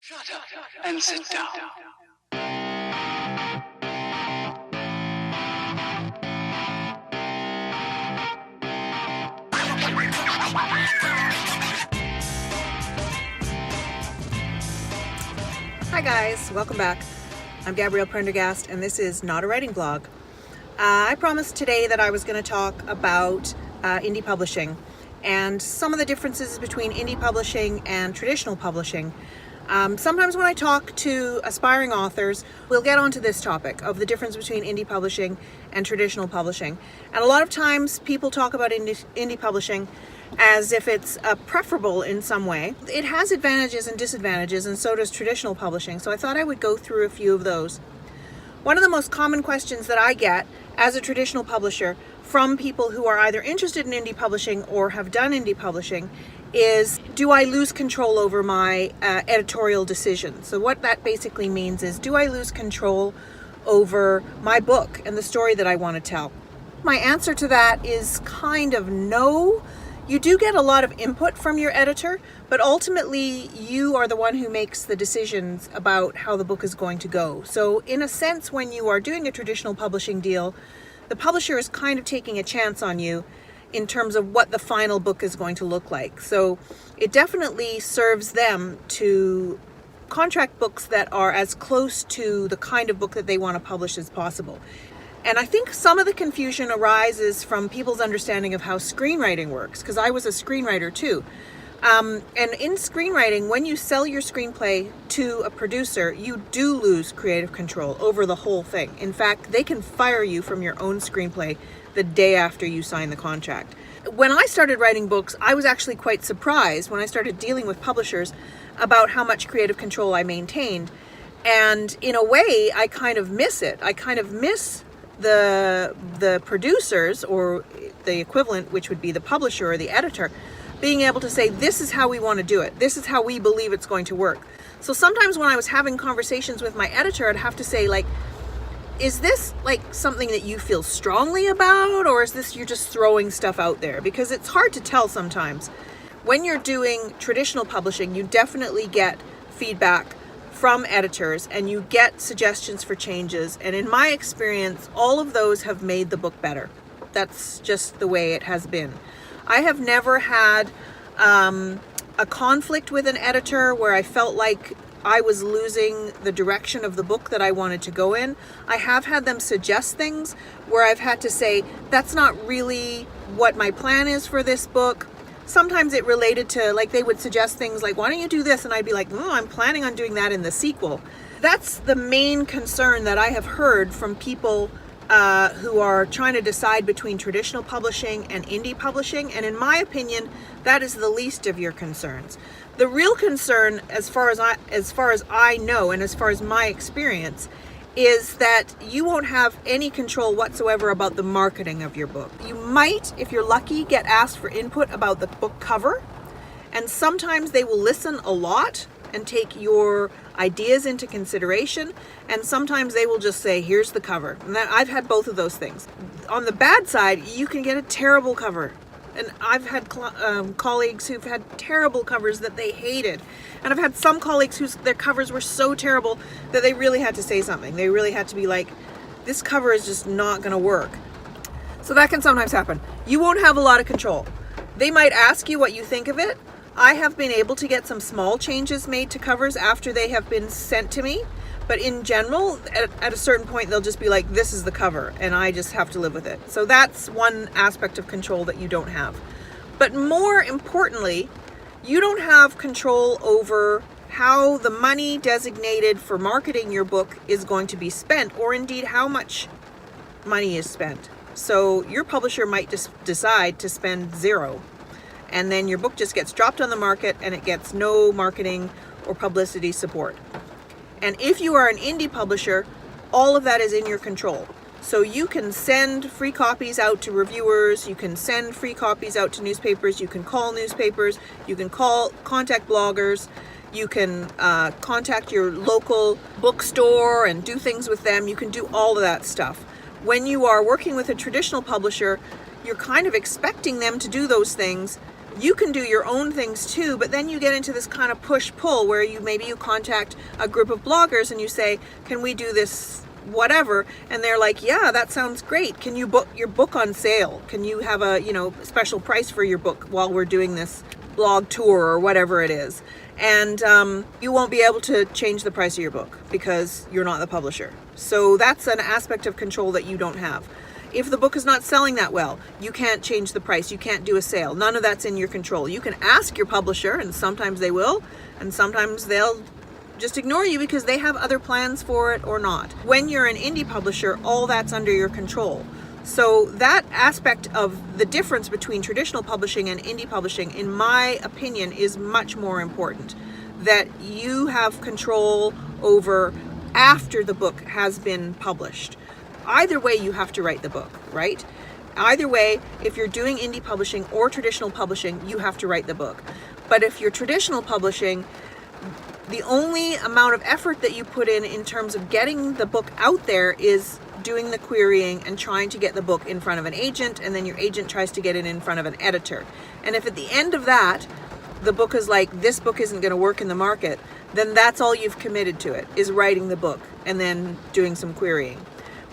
Shut up and sit down. Hi guys, welcome back. I'm Gabrielle Prendergast and this is Not a Writing Blog. I promised today that I was going to talk about indie publishing and some of the differences between indie publishing and traditional publishing. Sometimes when I talk to aspiring authors, we'll get onto this topic of the difference between indie publishing and traditional publishing. And a lot of times people talk about indie publishing as if it's preferable in some way. It has advantages and disadvantages, and so does traditional publishing. So I thought I would go through a few of those. One of the most common questions that I get as a traditional publisher from people who are either interested in indie publishing or have done indie publishing is, do I lose control over my editorial decisions? So what that basically means is, do I lose control over my book and the story that I want to tell? My answer to that is kind of no. You do get a lot of input from your editor, but ultimately you are the one who makes the decisions about how the book is going to go. So in a sense, when you are doing a traditional publishing deal, the publisher is kind of taking a chance on you in terms of what the final book is going to look like. So it definitely serves them to contract books that are as close to the kind of book that they want to publish as possible. And I think some of the confusion arises from people's understanding of how screenwriting works, because I was a screenwriter too. And in screenwriting, when you sell your screenplay to a producer, you do lose creative control over the whole thing. In fact, they can fire you from your own screenplay the day after you sign the contract. When I started writing books, I was actually quite surprised when I started dealing with publishers about how much creative control I maintained. And in a way, I kind of miss it. I kind of miss the producers, or the equivalent, which would be the publisher or the editor, being able to say, this is how we want to do it. This is how we believe it's going to work. So sometimes when I was having conversations with my editor, I'd have to say, like, is this like something that you feel strongly about, or is this you're just throwing stuff out there? Because it's hard to tell sometimes. When you're doing traditional publishing, you definitely get feedback from editors and you get suggestions for changes. And in my experience, all of those have made the book better. That's just the way it has been. I have never had a conflict with an editor where I felt like I was losing the direction of the book that I wanted to go in. I have had them suggest things where I've had to say, that's not really what my plan is for this book. Sometimes it related to, like, they would suggest things like, why don't you do this? And I'd be like, no, I'm planning on doing that in the sequel. That's the main concern that I have heard from people who are trying to decide between traditional publishing and indie publishing. And in my opinion, that is the least of your concerns. The real concern, as far as I know, and as far as my experience, is that you won't have any control whatsoever about the marketing of your book. You might, if you're lucky, get asked for input about the book cover, and sometimes they will listen a lot and take your ideas into consideration, and sometimes they will just say, here's the cover. And I've had both of those things. On the bad side, you can get a terrible cover. And I've had colleagues who've had terrible covers that they hated. And I've had some colleagues their covers were so terrible that they really had to say something. They really had to be like, this cover is just not going to work. So that can sometimes happen. You won't have a lot of control. They might ask you what you think of it. I have been able to get some small changes made to covers after they have been sent to me. But in general, at a certain point, they'll just be like, this is the cover, and I just have to live with it. So that's one aspect of control that you don't have. But more importantly, you don't have control over how the money designated for marketing your book is going to be spent, or indeed how much money is spent. So your publisher might just decide to spend zero, and then your book just gets dropped on the market and it gets no marketing or publicity support. And if you are an indie publisher, all of that is in your control. So you can send free copies out to reviewers, you can send free copies out to newspapers, you can call newspapers, you can contact bloggers, you can contact your local bookstore and do things with them. You can do all of that stuff. When you are working with a traditional publisher, you're kind of expecting them to do those things You can do your own things too, but then you get into this kind of push-pull where maybe you contact a group of bloggers and you say, can we do this whatever? And they're like, yeah, that sounds great. Can you book your book on sale? Can you have a, special price for your book while we're doing this blog tour or whatever it is? And you won't be able to change the price of your book because you're not the publisher. So that's an aspect of control that you don't have. If the book is not selling that well, you can't change the price. You can't do a sale. None of that's in your control. You can ask your publisher, and sometimes they will, and sometimes they'll just ignore you because they have other plans for it or not. When you're an indie publisher, all that's under your control. So that aspect of the difference between traditional publishing and indie publishing, in my opinion, is much more important. That you have control over after the book has been published. Either way, you have to write the book, right? Either way, if you're doing indie publishing or traditional publishing, you have to write the book. But if you're traditional publishing, the only amount of effort that you put in terms of getting the book out there is doing the querying and trying to get the book in front of an agent, and then your agent tries to get it in front of an editor. And if at the end of that, the book is like, this book isn't going to work in the market, then that's all you've committed to it, is writing the book and then doing some querying.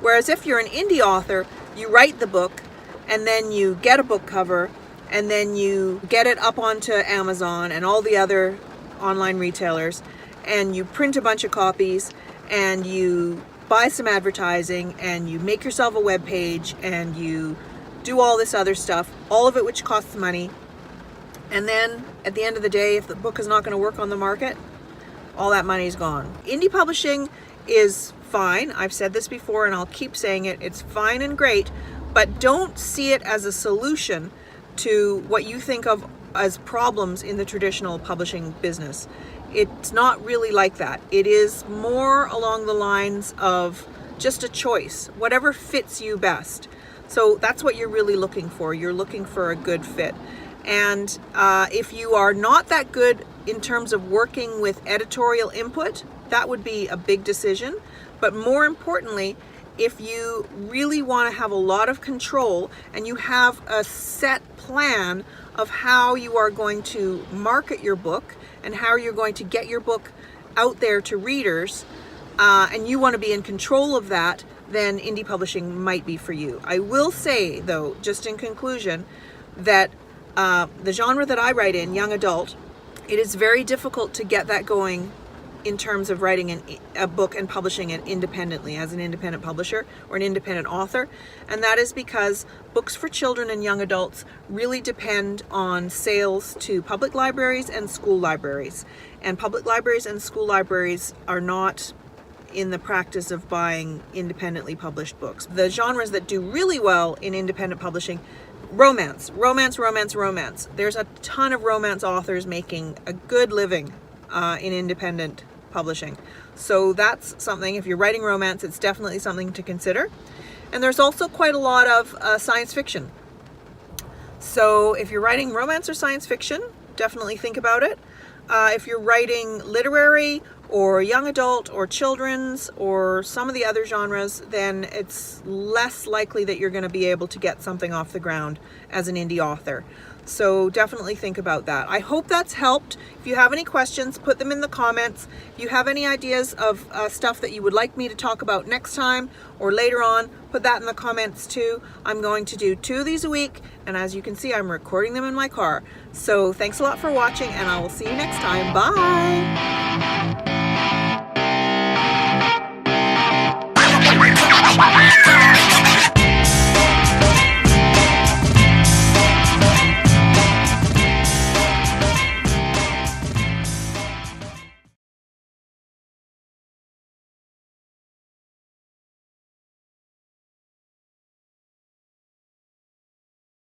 Whereas if you're an indie author, you write the book and then you get a book cover and then you get it up onto Amazon and all the other online retailers, and you print a bunch of copies and you buy some advertising and you make yourself a web page and you do all this other stuff, all of it which costs money. And then at the end of the day, if the book is not going to work on the market, all that money is gone. Indie publishing is fine. I've said this before and I'll keep saying it. It's fine and great, but don't see it as a solution to what you think of as problems in the traditional publishing business. It's not really like that. It is more along the lines of just a choice, whatever fits you best. So that's what you're really looking for. You're looking for a good fit. And if you are not that good in terms of working with editorial input, that would be a big decision. But more importantly, if you really want to have a lot of control and you have a set plan of how you are going to market your book and how you're going to get your book out there to readers, and you want to be in control of that, then indie publishing might be for you. I will say, though, just in conclusion, that the genre that I write in, young adult, it is very difficult to get that going in terms of writing a book and publishing it independently as an independent publisher or an independent author. And that is because books for children and young adults really depend on sales to public libraries and school libraries. And public libraries and school libraries are not in the practice of buying independently published books. The genres that do really well in independent publishing: romance. There's a ton of romance authors making a good living in independent publishing. So that's something, if you're writing romance, it's definitely something to consider. And there's also quite a lot of science fiction. So if you're writing romance or science fiction, definitely think about it. If you're writing literary or young adult or children's or some of the other genres, then it's less likely that you're going to be able to get something off the ground as an indie author. So definitely think about that. I hope that's helped. If you have any questions, put them in the comments. If you have any ideas of stuff that you would like me to talk about next time or later on, put that in the comments too. I'm going to do 2 of these a week, and as you can see, I'm recording them in my car. So thanks a lot for watching, and I will see you next time. Bye!